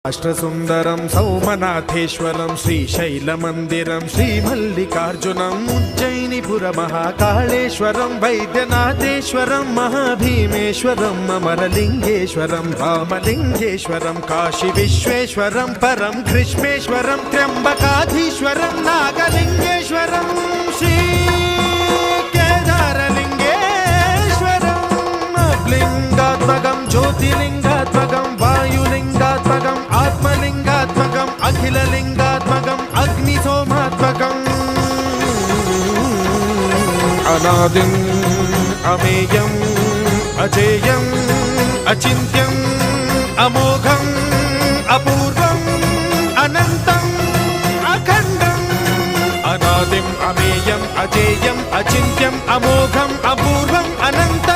రాష్ట్రసుందరం సౌమనాథేశ్వరం శ్రీశైలమందిరం శ్రీమల్లికార్జునం ఉజ్జయినిపుర మహాకాళేశ్వరం వైద్యనాథేశ్వరం మహాభీమేశ్వరం అమరలింగేశ్వరం రామలింగేశ్వరం కాశీ విశ్వేశ్వరం పరం కృష్ణేశ్వరం త్ర్యంబకాధీశ్వరం నాగలింగేశ్వరం శ్రీ కేదారలింగేశ్వరం లింగాత్మకం జ్యోతిలింగాత్మకం వాయులింగాత్మకం ఆత్మలింగాత్మకం అఖిలలింగాత్మకం అగ్నిసోమాత్మకం అనాదిం అమేయం అజేయం అచింత్యం అమోఘం అపూర్వం అనంతం అఖండం అనాదిం అమేయం అజేయం అచింత్యం అమోఘం అపూర్వం అనంతం